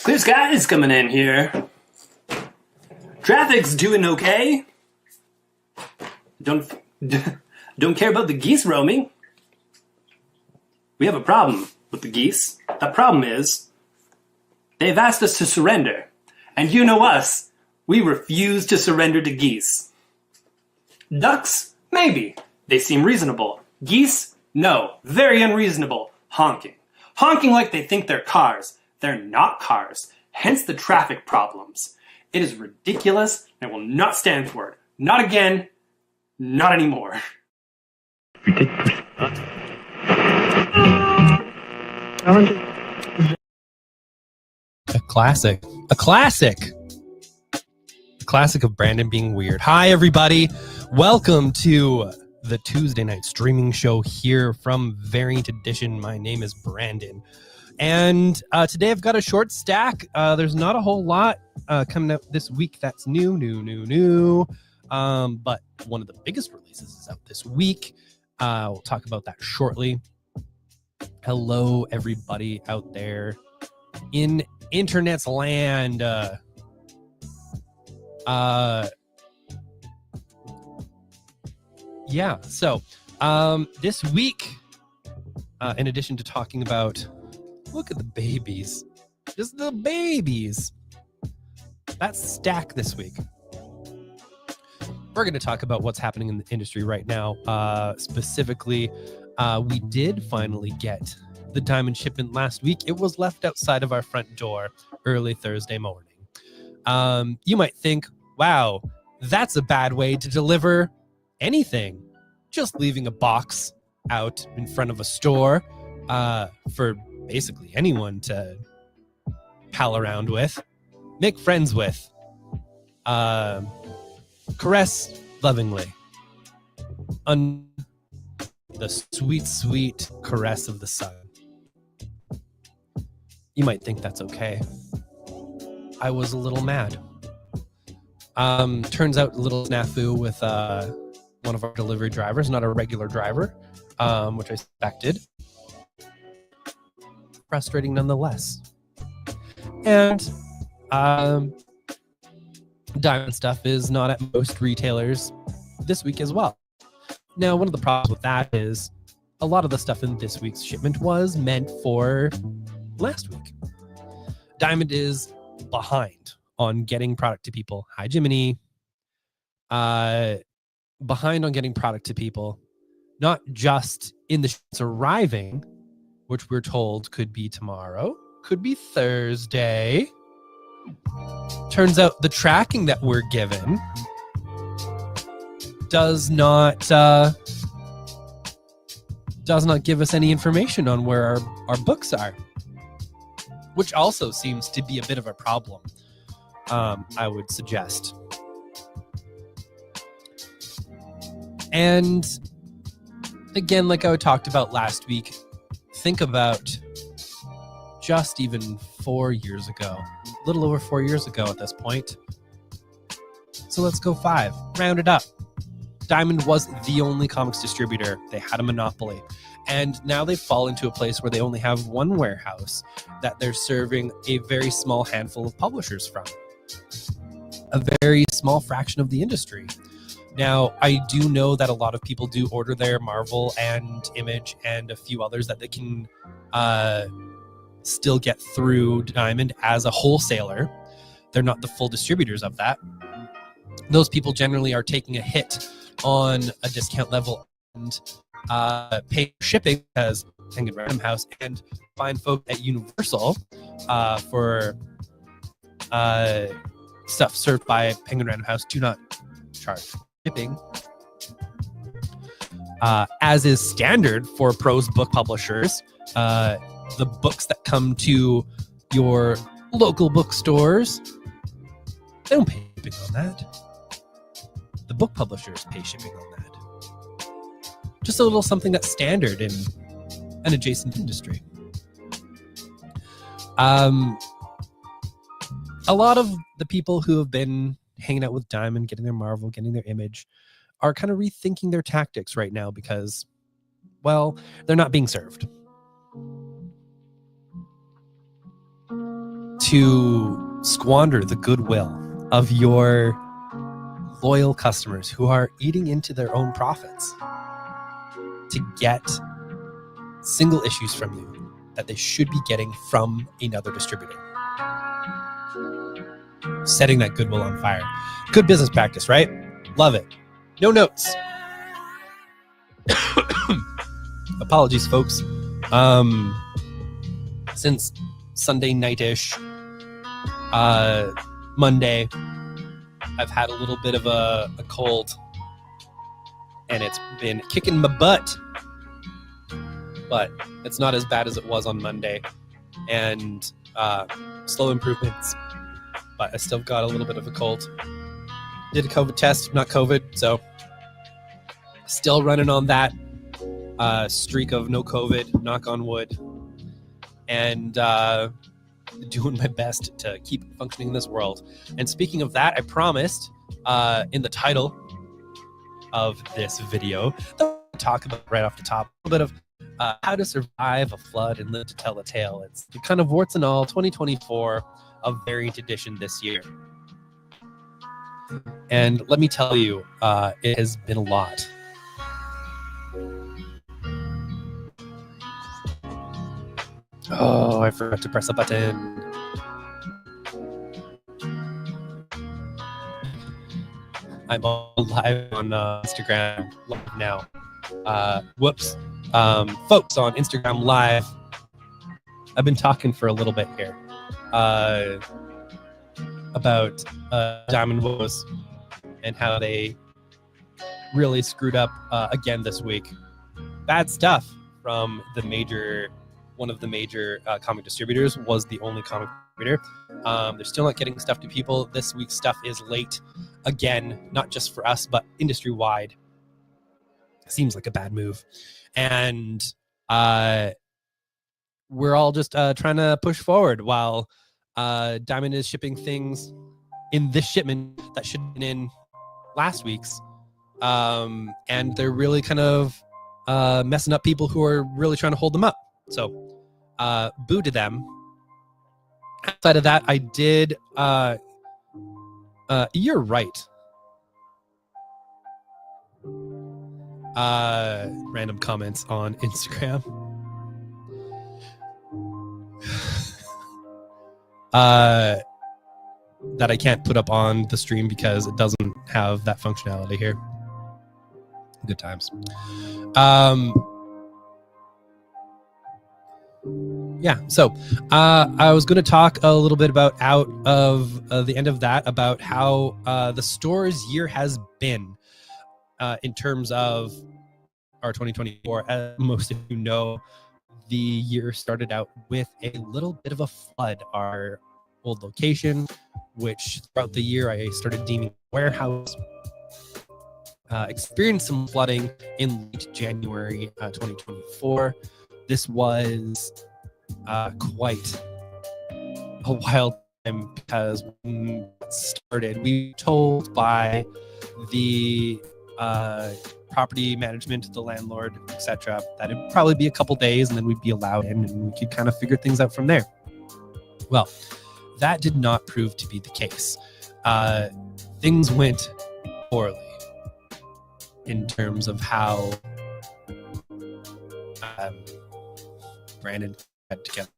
Clear skies coming in here. Traffic's doing okay. Don't care about the geese roaming. We have a problem with the geese. The problem is they've asked us to surrender. And you know us. We refuse to surrender to geese. Ducks? Maybe. They seem reasonable. Geese? No. Very unreasonable. Honking. Honking like they think they're cars. They're not cars. Hence the traffic problems. It is ridiculous, and I will not stand for it. Not again. Not anymore. Ridiculous. A classic. A classic. A classic of Brandon being weird. Hi, everybody. Welcome to the Tuesday night streaming show here from Variant Edition. My name is Brandon. And today I've got a short stack. There's not a whole lot coming out this week that's new. But one of the biggest releases is out this week. We'll talk about that shortly. Hello, everybody out there in internet's land. So this week, in addition to talking about, look at the babies, just the babies. That's stack this week. We're going to talk about what's happening in the industry right now. Specifically, we did finally get the diamond shipment last week. It was left outside of our front door early Thursday morning. You might think, wow, that's a bad way to deliver anything. Just leaving a box out in front of a store for basically anyone to pal around with, make friends with, caress lovingly. The sweet, sweet caress of the sun. You might think that's okay. I was a little mad. Turns out a little snafu with one of our delivery drivers, not a regular driver, which I expected. Frustrating nonetheless. And diamond stuff is not at most retailers this week as well. Now, one of the problems with that is a lot of the stuff in this week's shipment was meant for last week. Diamond is behind on getting product to people. Hi, Jiminy. Behind on getting product to people, not just in the shipments arriving, which we're told could be tomorrow, could be Thursday. Turns out the tracking that we're given does not give us any information on where our books are, which also seems to be a bit of a problem, I would suggest. And again, like I talked about last week, think about just even 4 years ago, a little over 4 years ago at this point. So let's go 5, round it up. Diamond was the only comics distributor. They had a monopoly. And now they fall into a place where they only have one warehouse that they're serving a very small handful of publishers from. A very small fraction of the industry. Now, I do know that a lot of people do order their Marvel and Image and a few others that they can still get through Diamond as a wholesaler. They're not the full distributors of that. Those people generally are taking a hit on a discount level and pay shipping as Penguin Random House and find folk at Universal for stuff served by Penguin Random House do not charge shipping. As is standard for prose book publishers, the books that come to your local bookstores, they don't pay shipping on that. The book publishers pay shipping on that. Just a little something that's standard in an adjacent industry. A lot of the people who have been hanging out with Diamond, getting their Marvel, getting their Image, are kind of rethinking their tactics right now because, well, they're not being served. to squander the goodwill of your loyal customers who are eating into their own profits to get single issues from you that they should be getting from another distributor. Setting that goodwill on fire. Good business practice, right? Love it. No notes. Apologies, folks. Since Sunday night-ish, Monday, I've had a little bit of a cold, and it's been kicking my butt. But it's not as bad as it was on Monday, and slow improvements. But I still got a little bit of a cold. Did a COVID test, not COVID, so still running on that streak of no COVID, knock on wood, and doing my best to keep functioning in this world. And speaking of that, I promised in the title of this video that I'll talk about right off the top a little bit of how to survive a flood and live to tell a tale. It's kind of warts and all 2024, a variant edition this year. And let me tell you, it has been a lot. Oh, I forgot to press a button. I'm live on Instagram live now. Whoops. Folks on Instagram Live, I've been talking for a little bit here about Diamond Woes and how they really screwed up again this week. Bad stuff from one of the major comic distributors. Was the only comic distributor. They're still not getting stuff to people. This week's stuff is late again, not just for us, but industry-wide. Seems like a bad move. And we're all just trying to push forward while Diamond is shipping things in this shipment that should have been in last week's. And they're really kind of messing up people who are really trying to hold them up. So boo to them. Outside of that, I did... you're right. Random comments on Instagram. That I can't put up on the stream because it doesn't have that functionality here. Good times. Yeah, so I was going to talk a little bit about out of the end of that about how the store's year has been in terms of our 2024. As most of you know, the year started out with a little bit of a flood. Our old location, which throughout the year I started deeming warehouse, experienced some flooding in late January 2024. This was quite a wild time because when it started, we were told by the property management, the landlord, etc., that it'd probably be a couple days and then we'd be allowed in and we could kind of figure things out from there. Well, that did not prove to be the case. Things went poorly in terms of how Brandon had to get.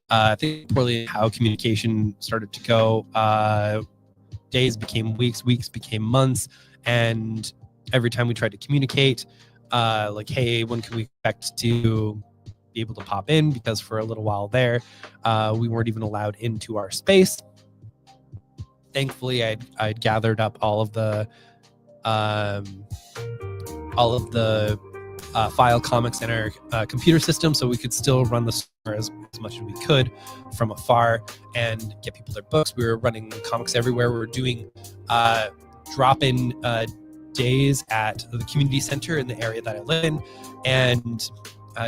I think poorly how communication started to go. Days became weeks, weeks became months, and every time we tried to communicate, like, hey, when can we expect to be able to pop in? Because for a little while there, we weren't even allowed into our space. Thankfully, I'd gathered up all of the file comics in our computer system, so we could still run the store as much as we could from afar and get people their books. We were running comics everywhere. We were doing drop-in days at the community center in the area that I live in, and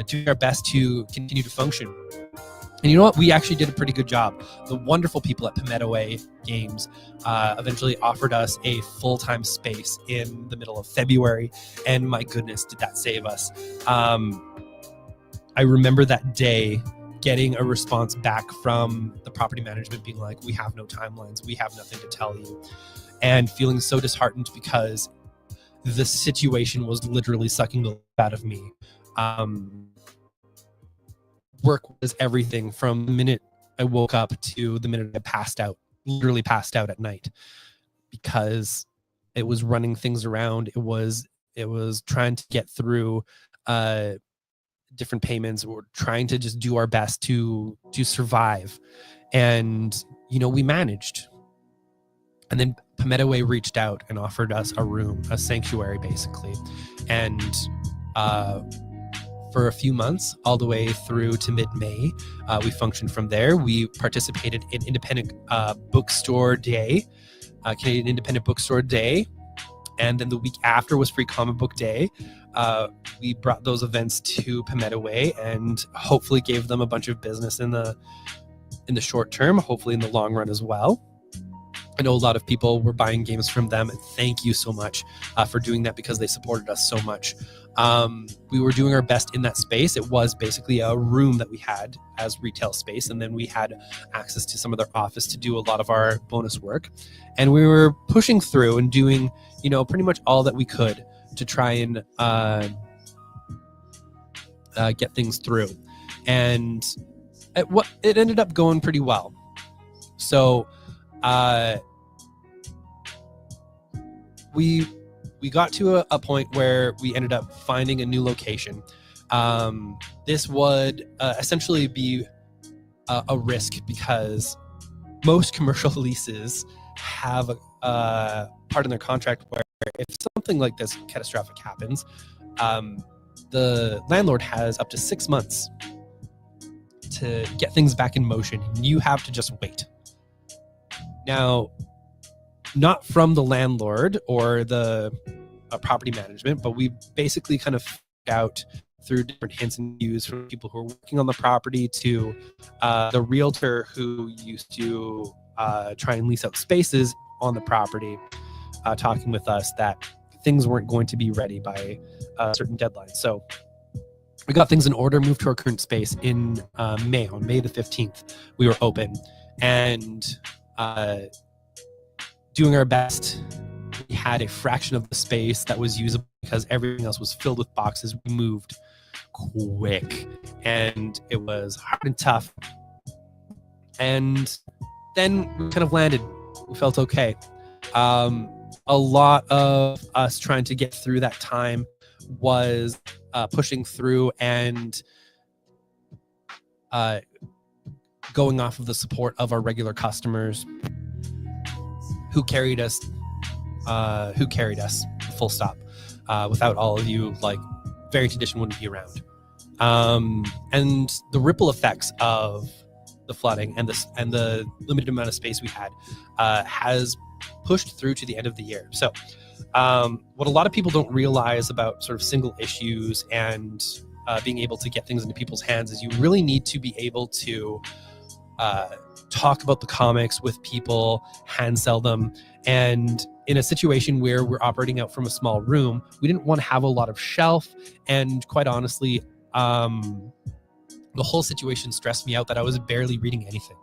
doing our best to continue to function. And you know what? We actually did a pretty good job. The wonderful people at Palmetto Way Games eventually offered us a full-time space in the middle of February, and my goodness, did that save us. I remember that day getting a response back from the property management being like, we have no timelines, we have nothing to tell you, and feeling so disheartened because the situation was literally sucking the life out of me. Work was everything from the minute I woke up to the minute I passed out, literally passed out at night, because it was running things around. It was trying to get through different payments. We're trying to just do our best to survive. And, we managed. And then Palmetto Way reached out and offered us a room, a sanctuary, basically. And for a few months, all the way through to mid-May, we functioned from there. We participated in Independent Bookstore Day, Canadian Independent Bookstore Day. And then the week after was Free Comic Book Day. We brought those events to Palmetto Way and hopefully gave them a bunch of business in the short term, hopefully in the long run as well. I know a lot of people were buying games from them, and thank you so much for doing that, because they supported us so much. We were doing our best in that space. It was basically a room that we had as retail space, and then we had access to some of their office to do a lot of our bonus work. And we were pushing through and doing, pretty much all that we could to try and get things through. And it ended up going pretty well. So we got to a point where we ended up finding a new location. This would essentially be a risk, because most commercial leases have a part in their contract where if something like this catastrophic happens, the landlord has up to 6 months to get things back in motion. You have to just wait. Now, not from the landlord or the property management, but we basically kind of figured out through different hints and cues from people who are working on the property to the realtor who used to try and lease out spaces on the property, talking with us that things weren't going to be ready by a certain deadline. So we got things in order, moved to our current space in May. On May the 15th, we were open and doing our best. We had a fraction of the space that was usable because everything else was filled with boxes. We moved quick and it was hard and tough. And then we kind of landed. We felt okay. A lot of us trying to get through that time was pushing through and going off of the support of our regular customers who carried us, full stop. Without all of you, Variant Edition wouldn't be around. And the ripple effects of the flooding and the limited amount of space we had has pushed through to the end of the year. So what a lot of people don't realize about sort of single issues and being able to get things into people's hands is you really need to be able to talk about the comics with people, hand sell them. And in a situation where we're operating out from a small room, we didn't want to have a lot of shelf. And quite honestly, the whole situation stressed me out that I was barely reading anything.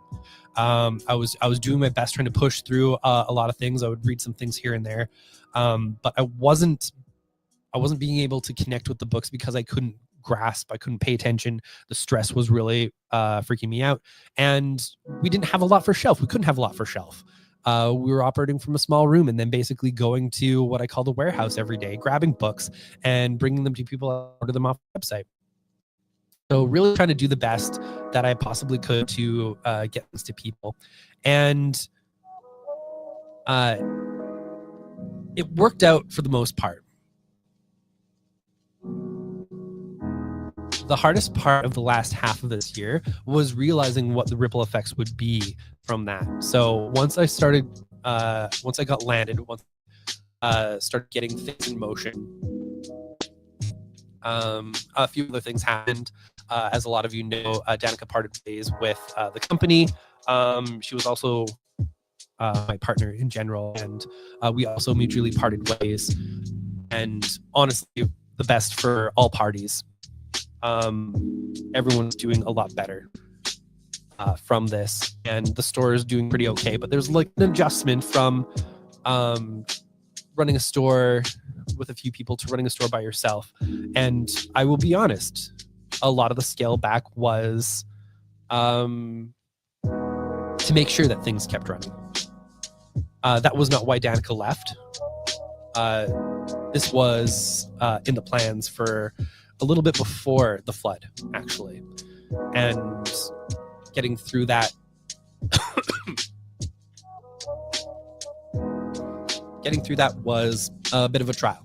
I was doing my best trying to push through a lot of things. I would read some things here and there, but I wasn't being able to connect with the books because I couldn't grasp. I couldn't pay attention. The stress was really freaking me out, and we didn't have a lot for shelf. We couldn't have a lot for shelf. We were operating from a small room and then basically going to what I call the warehouse every day, grabbing books and bringing them to people, order them off the website. So really trying to do the best that I possibly could to get things to people. And it worked out for the most part. The hardest part of the last half of this year was realizing what the ripple effects would be from that. So once I got landed, started getting things in motion, a few other things happened. As a lot of you know, Danica parted ways with the company. She was also my partner in general, and we also mutually parted ways. And honestly, the best for all parties. Everyone's doing a lot better. from this, and the store is doing pretty okay. But there's like an adjustment from running a store with a few people to running a store by yourself. And I will be honest, a lot of the scale back was to make sure that things kept running. That was not why Danica left. This was in the plans for a little bit before the flood, actually. And getting through that was a bit of a trial.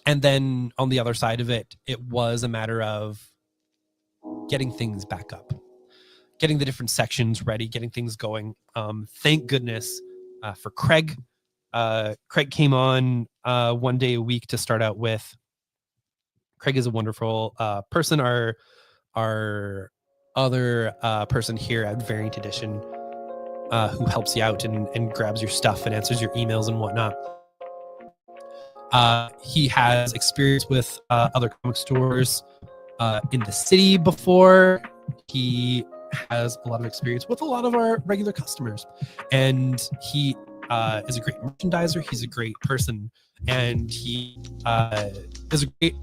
And then on the other side of it, it was a matter of getting things back up, getting the different sections ready, getting things going. Thank goodness for Craig. Craig came on one day a week to start out with. Craig is a wonderful person. Our other person here at Variant Edition who helps you out and grabs your stuff and answers your emails and whatnot. He has experience with other comic stores in the city before. He has a lot of experience with a lot of our regular customers. And he is a great merchandiser. He's a great person. And he is a great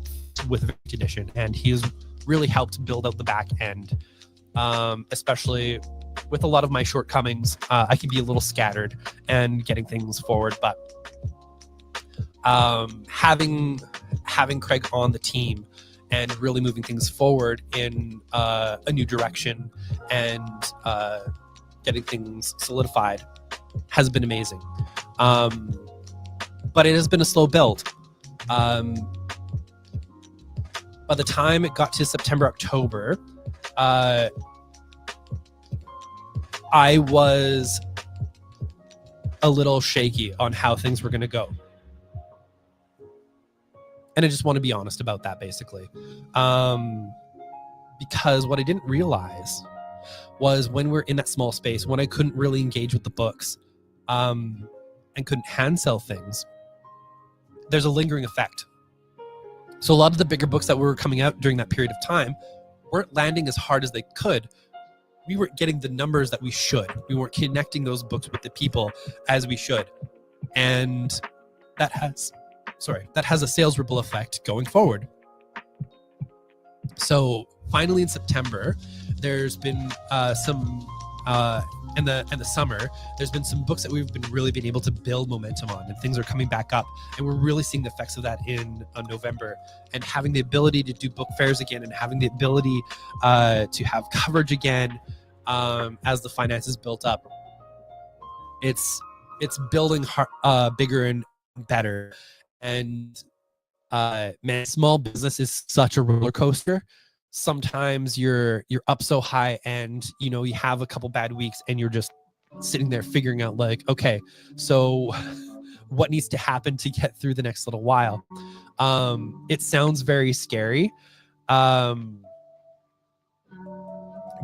with Variant Edition. And he has really helped build out the back end. Especially with a lot of my shortcomings, I can be a little scattered and getting things forward. But having Craig on the team and really moving things forward in a new direction and getting things solidified has been amazing. But it has been a slow build. By the time it got to September, October, I was a little shaky on how things were going to go. And I just want to be honest about that, basically. Because what I didn't realize was when we're in that small space, when I couldn't really engage with the books and couldn't hand sell things, there's a lingering effect. So a lot of the bigger books that were coming out during that period of time weren't landing as hard as they could. We weren't getting the numbers that we should. We weren't connecting those books with the people as we should. And that has a sales ripple effect going forward. So finally in September, there's been some in the summer, there's been some books that we've really been able to build momentum on, and things are coming back up, and we're really seeing the effects of that in November, and having the ability to do book fairs again, and having the ability to have coverage again as the finances built up. It's building bigger and better. And man, small business is such a roller coaster. Sometimes you're up so high, and you have a couple bad weeks, and you're just sitting there figuring out, like, okay, so what needs to happen to get through the next little while? It sounds very scary,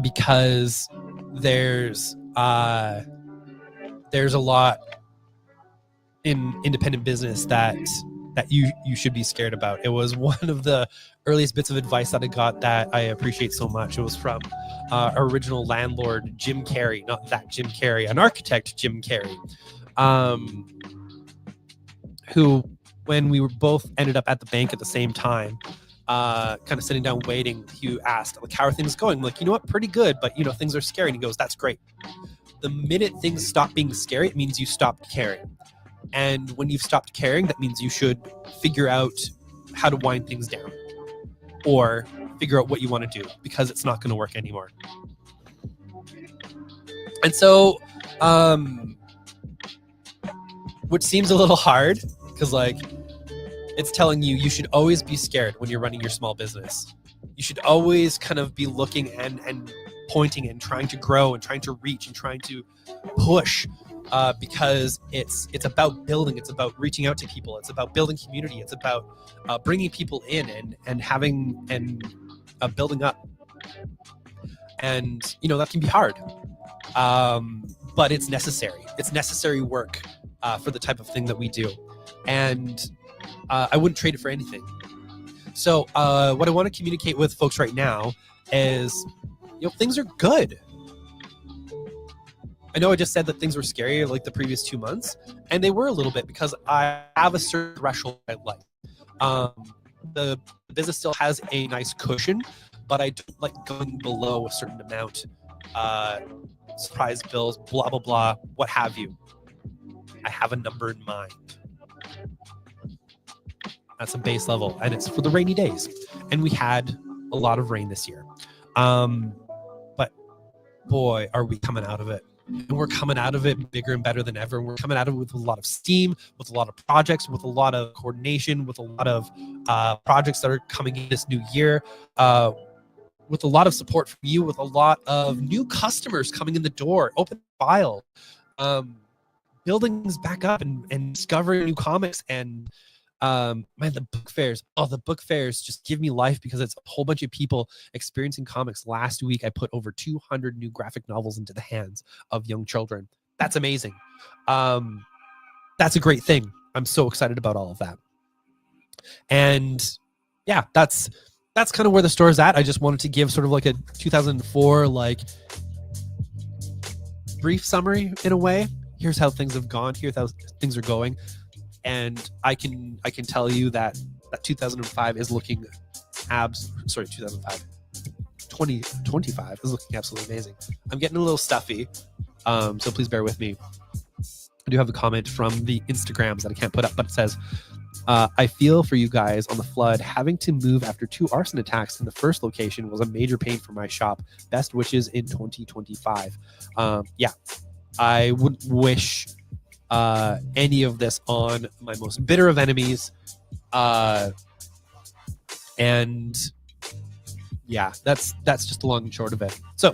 because there's a lot in independent business that you should be scared about. It was one of the earliest bits of advice that I got that I appreciate so much. It was from our original landlord, Jim Carey, not that Jim Carey, an architect, Jim Carey, who, when we were both ended up at the bank at the same time, kind of sitting down waiting, he asked, like, how are things going? I'm like, you know what, pretty good, but things are scary. And he goes, that's great. The minute things stop being scary, it means you stopped caring. And when you've stopped caring, that means you should figure out how to wind things down or figure out what you want to do, because it's not going to work anymore. And so, which seems a little hard, because it's telling you should always be scared when you're running your small business. You should always kind of be looking and pointing and trying to grow and trying to reach and trying to push. Because it's about building, it's about reaching out to people, it's about building community, it's about bringing people in and having and building up. And that can be hard, but it's necessary. It's necessary work for the type of thing that we do, and I wouldn't trade it for anything. So what I want to communicate with folks right now is, things are good. I know I just said that things were scary like the previous 2 months, and they were a little bit because I have a certain threshold I like. The business still has a nice cushion, but I don't like going below a certain amount. Surprise bills, blah, blah, blah, what have you. I have a number in mind. That's a base level, and it's for the rainy days. And we had a lot of rain this year. But boy, are we coming out of it. And we're coming out of it bigger and better than ever. We're coming out of it with a lot of steam, with a lot of projects, with a lot of coordination, with a lot of projects that are coming in this new year, with a lot of support from you, with a lot of new customers coming in the door, open file, building things back up and discovering new comics. And the book fairs. Oh, the book fairs just give me life because it's a whole bunch of people experiencing comics. Last week, I put over 200 new graphic novels into the hands of young children. That's amazing. That's a great thing. I'm so excited about all of that. And yeah, that's kind of where the store is at. I just wanted to give sort of like a 2004 like brief summary in a way. Here's how things have gone. Here's how things are going. And I can tell you that 2005 is looking 2025 is looking absolutely amazing. I'm getting a little stuffy, so please bear with me. I do have a comment from the Instagrams that I can't put up, but it says, I feel for you guys on the flood. Having to move after 2 arson attacks in the first location was a major pain for my shop. Best wishes in 2025. Yeah, I wouldn't wish any of this on my most bitter of enemies. And yeah, that's just the long and short of it. So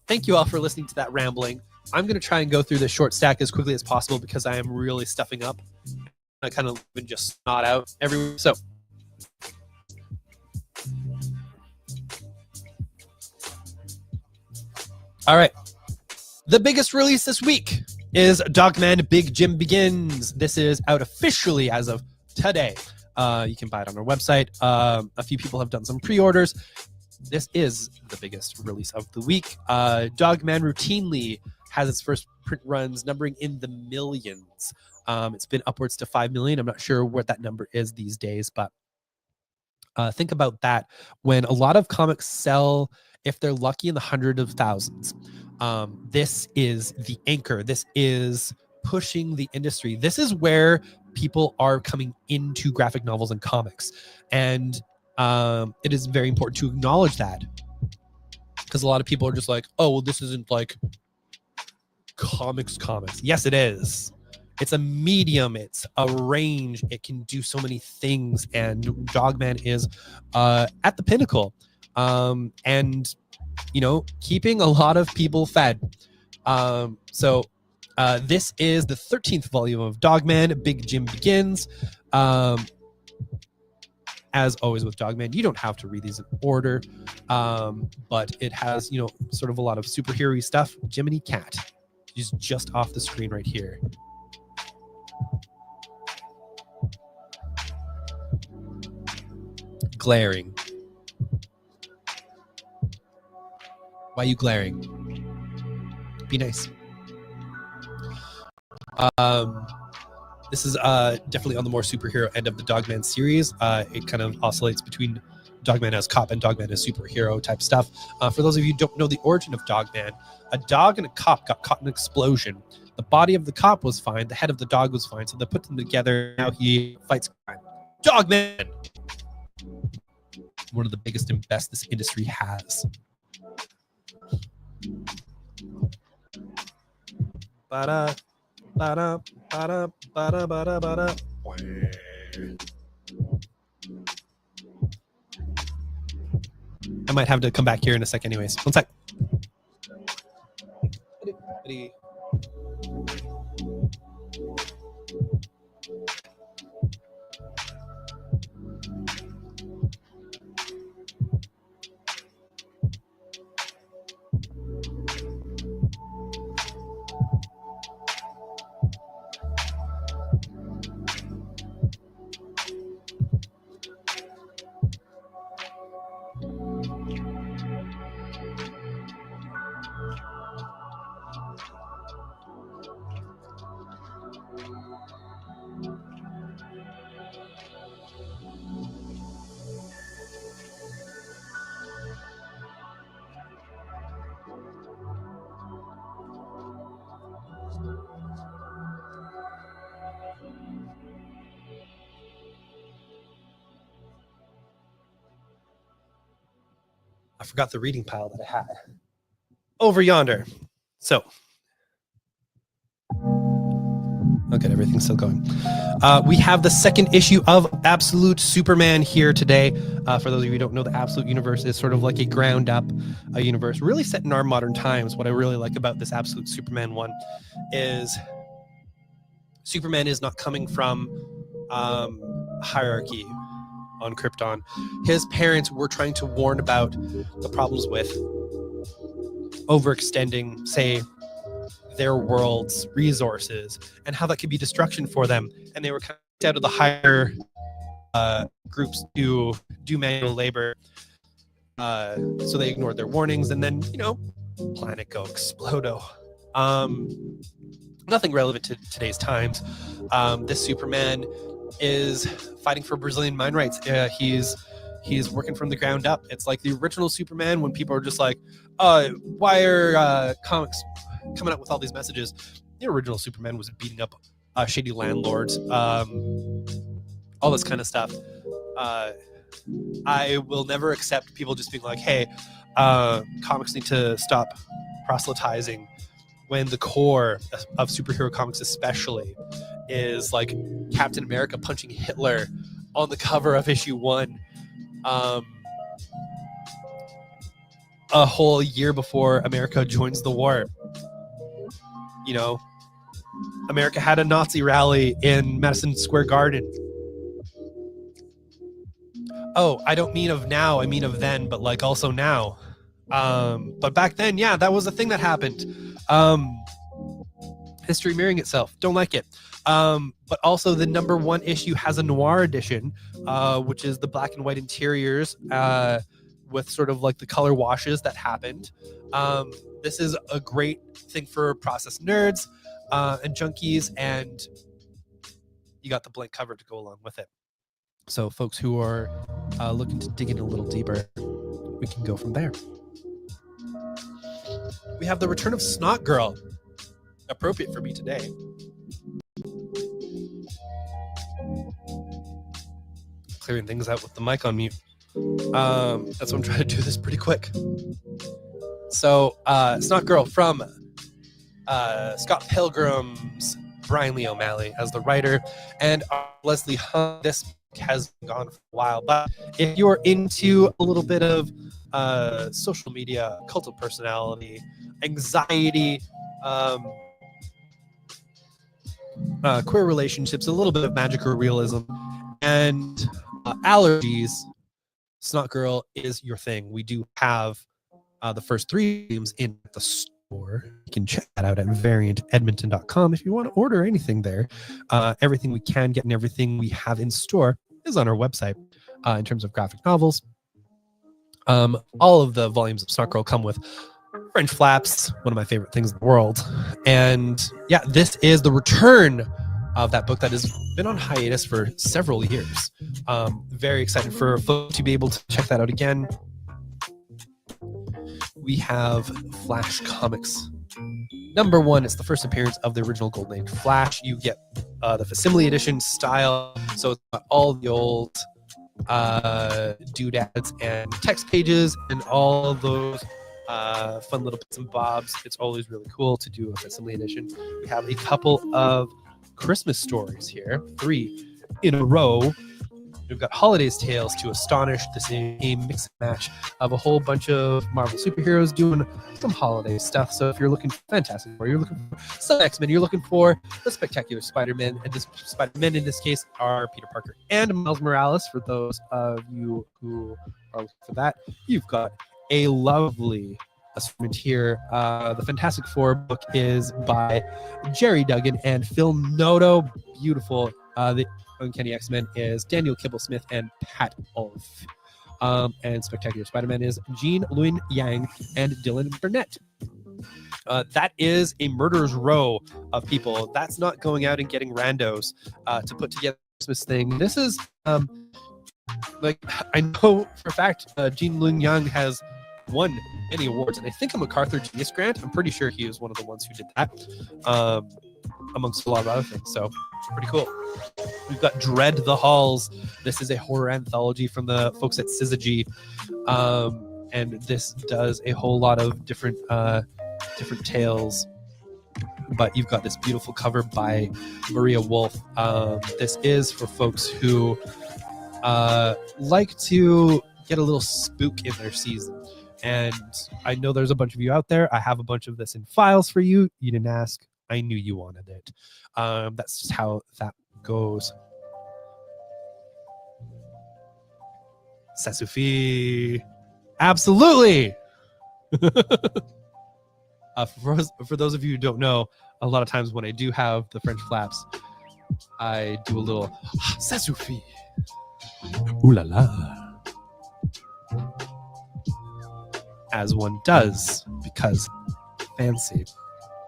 thank you all for listening to that rambling. I'm going to try and go through this short stack as quickly as possible because I am really stuffing up. I kind of been just snot out everywhere. So all right. The biggest release this week is Dogman Big Jim Begins. This is out officially as of today. You can buy it on our website. A few people have done some pre-orders. This is the biggest release of the week. Dogman routinely has its first print runs numbering in the millions. It's been upwards to 5 million. I'm not sure what that number is these days, but think about that. When a lot of comics sell, if they're lucky, in the hundreds of thousands. This is the anchor. This is pushing the industry. This is where people are coming into graphic novels and comics. And it is very important to acknowledge that. Because a lot of people are just like, oh, well, this isn't like comics. Yes, it is. It's a medium. It's a range. It can do so many things. And Dogman is at the pinnacle. And keeping a lot of people fed. So this is the 13th volume of Dogman, Big Jim Begins. As always with Dogman, you don't have to read these in order, but it has, sort of a lot of superhero-y stuff. Jiminy Cat is just off the screen right here. Glaring. Why are you glaring? Be nice. This is definitely on the more superhero end of the Dogman series. It kind of oscillates between Dogman as cop and Dogman as superhero type stuff. For those of you who don't know the origin of Dogman, a dog and a cop got caught in an explosion. The body of the cop was fine. The head of the dog was fine. So they put them together. Now he fights crime. Dogman! One of the biggest and best this industry has. Ba-da, ba-da, ba-da, ba-da, ba-da, ba-da. I might have to come back here in a sec anyways. One sec. I forgot the reading pile that I had over yonder. So, okay, everything's still going. We have the second issue of Absolute Superman here today. For those of you who don't know, the Absolute Universe is sort of like a ground up universe, really set in our modern times. What I really like about this Absolute Superman one is Superman is not coming from hierarchy on Krypton. His parents were trying to warn about the problems with overextending, say, their world's resources and how that could be destruction for them. And they were kind of out of the higher groups to do manual labor. So they ignored their warnings, and then, planet go explodo. Nothing relevant to today's times. This Superman is fighting for Brazilian mine rights. He's working from the ground up. It's like the original Superman when people are just like, why are comics coming up with all these messages? The original Superman was beating up shady landlords, all this kind of stuff. I will never accept people just being like, hey, comics need to stop proselytizing, when the core of superhero comics especially is like Captain America punching Hitler on the cover of issue 1 a whole year before America joins the war. America had a Nazi rally in Madison Square Garden. Oh, I don't mean of now, I mean of then, but like also now. But back then, yeah, that was a thing that happened. History mirroring itself. Don't like it. But also the number 1 issue has a noir edition, which is the black and white interiors with sort of like the color washes that happened. This is a great thing for process nerds and junkies, and you got the blank cover to go along with it. So folks who are looking to dig in a little deeper, we can go from there. We have the return of Snot Girl. Appropriate for me today. Clearing things out with the mic on mute. That's why I'm trying to do this pretty quick. So, Snot Girl from Scott Pilgrim's Brian Lee O'Malley as the writer, and Leslie Hunt. This has gone for a while, but if you're into a little bit of social media, cult of personality, anxiety, queer relationships, a little bit of magical realism, and allergies, Snot Girl is your thing. We do have the first 3 games in the store. You can check that out at variantedmonton.com if you want to order anything there. Everything we can get and everything we have in store is on our website in terms of graphic novels. All of the volumes of Snot Girl come with French flaps, one of my favorite things in the world. And yeah, this is the return of that book that has been on hiatus for several years. Very excited for folks to be able to check that out again. We have Flash Comics. Number 1, it's the first appearance of the original Golden Age Flash. You get the facsimile edition style, so it's got all the old doodads and text pages and all of those fun little bits and bobs. It's always really cool to do a facsimile edition. We have a couple of Christmas stories here, 3 in a row. We've got Holidays Tales to Astonish. This is a mix and match of a whole bunch of Marvel superheroes doing some holiday stuff. So if you're looking for Fantastic Four, you're looking for some X-Men, you're looking for the Spectacular Spider-Man, and this Spider-Man in this case are Peter Parker and Miles Morales. For those of you who are looking for that, you've got a lovely assortment here. The Fantastic Four book is by Jerry Duggan and Phil Noto. Beautiful. The Uncanny X-Men is Daniel Kibble-Smith and Pat Ulf. And Spectacular Spider-Man is Jean Luen Yang and Dylan Burnett. That is a murderer's row of people. That's not going out and getting randos to put together a Christmas thing. This is, I know for a fact, Jean Luen Yang has won any awards. And I think a MacArthur Genius Grant. I'm pretty sure he was one of the ones who did that, amongst a lot of other things. So pretty cool. We've got Dread the Halls. This is a horror anthology from the folks at Syzygy. And this does a whole lot of different tales. But you've got this beautiful cover by Maria Wolf. This is for folks who like to get a little spook in their season. And I know there's a bunch of you out there. I have a bunch of this in files for you. You didn't ask. I knew you wanted it. That's just how that goes. Sasufi. Absolutely. For those of you who don't know, a lot of times when I do have the French flaps, I do a little Sasufi. Ooh la la. As one does, because fancy.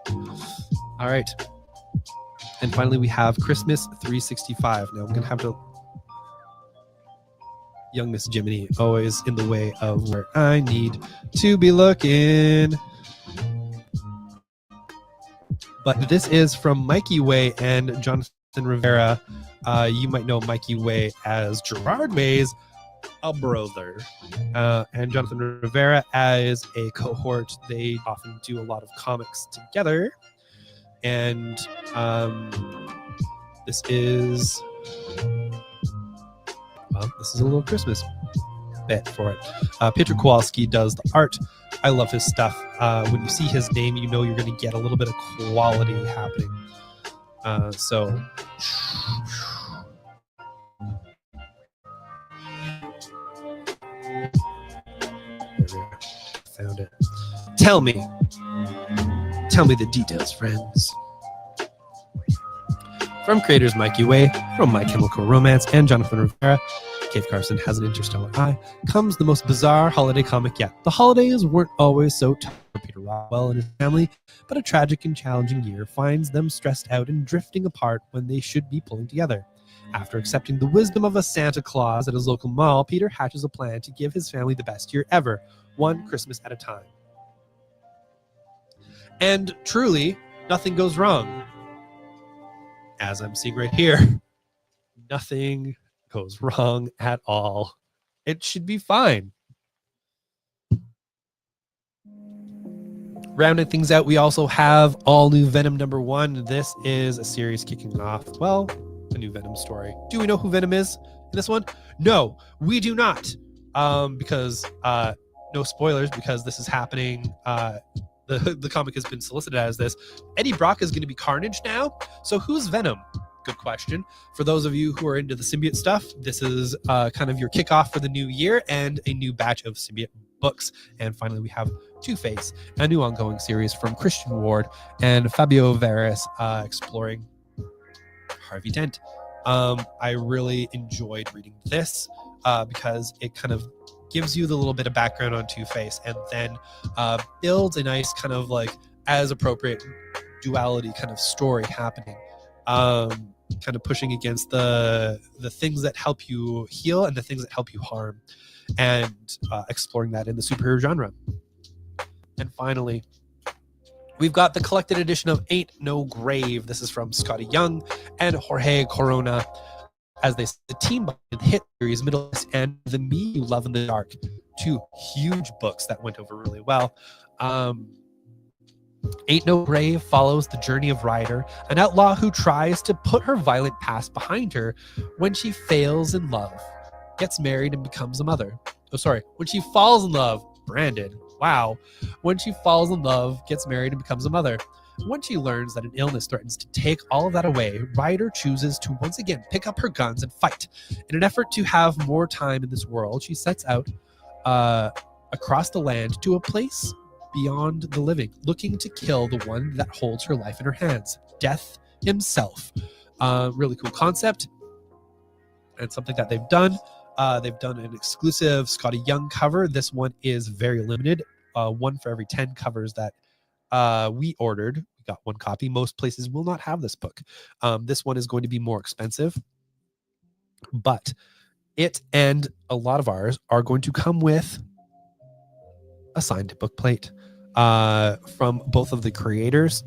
All right. And finally, we have Christmas 365. Now, I'm going to have to... Young Miss Jiminy, always in the way of where I need to be looking. But this is from Mikey Way and Jonathan Rivera. You might know Mikey Way as Gerard Way's a brother. And Jonathan Rivera as a cohort. They often do a lot of comics together. And this is a little Christmas bit for it. Peter Kowalski does the art. I love his stuff. When you see his name, you know you're going to get a little bit of quality happening. So found it. Tell me the details, friends. From creators Mikey Way, from My Chemical Romance, and Jonathan Rivera, Cave Carson Has an Interstellar Eye, comes the most bizarre holiday comic yet. The holidays weren't always so tough for Peter Rowell and his family, but a tragic and challenging year finds them stressed out and drifting apart when they should be pulling together. After accepting the wisdom of a Santa Claus at his local mall, Peter hatches a plan to give his family the best year ever, one Christmas at a time. And truly, nothing goes wrong. As I'm seeing right here, nothing goes wrong at all. It should be fine. Rounding things out, we also have all new Venom #1. This is a series kicking off, well, a new Venom story. Do we know who Venom is in this one? No, we do not. Because no spoilers, because this is happening. The comic has been solicited as this. Eddie Brock is going to be Carnage now. So who's Venom? Good question. For those of you who are into the symbiote stuff, this is kind of your kickoff for the new year and a new batch of symbiote books. And finally, we have Two-Face, a new ongoing series from Christian Ward and Fabio Veras exploring Harvey Dent. I really enjoyed reading this because it kind of gives you the little bit of background on Two-Face and then builds a nice kind of like as appropriate duality kind of story happening. Kind of pushing against the things that help you heal and the things that help you harm, and exploring that in the superhero genre. And finally, we've got the collected edition of Ain't No Grave. This is from Scotty Young and Jorge Corona, as they the team behind the hit series Middle East and The Me You Love in the Dark. Two huge books that went over really well. Ain't No Grave follows the journey of Ryder, an outlaw who tries to put her violent past behind her when she fails in love, gets married, and becomes a mother. When she falls in love, Brandon. Wow. When she falls in love, gets married, and becomes a mother. When she learns that an illness threatens to take all of that away, Ryder chooses to once again pick up her guns and fight. In an effort to have more time in this world, she sets out across the land to a place beyond the living, looking to kill the one that holds her life in her hands, Death himself. Really cool concept, and something that they've done. They've done an exclusive Scotty Young cover. This one is very limited. One for every 10 covers that we ordered. We got one copy. Most places will not have this book. This one is going to be more expensive, but it and a lot of ours are going to come with a signed book plate from both of the creators.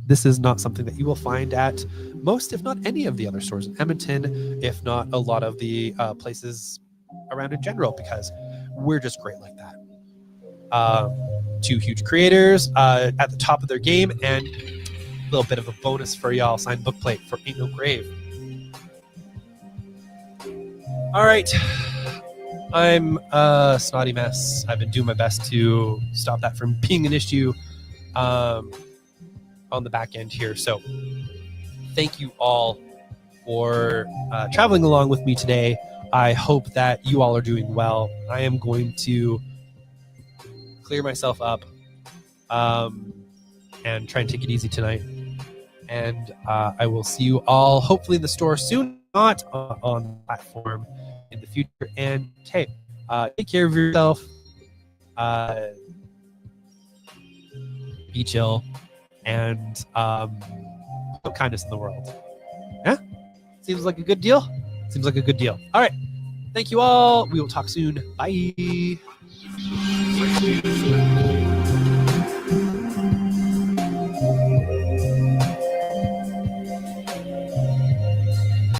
This is not something that you will find at most, if not any of the other stores in Edmonton, if not a lot of the places around in general, because we're just great like that. Two huge creators at the top of their game, and a little bit of a bonus for y'all, signed book plate for Ain't No Grave. All right. I'm a snotty mess. I've been doing my best to stop that from being an issue on the back end here. So thank you all for traveling along with me today. I hope that you all are doing well. I am going to clear myself up and try and take it easy tonight. And I will see you all hopefully in the store soon, not on the platform in the future. And hey, take care of yourself. Be chill. And put kindness in the world. Yeah? Seems like a good deal? Seems like a good deal. All right. Thank you all. We will talk soon. Bye.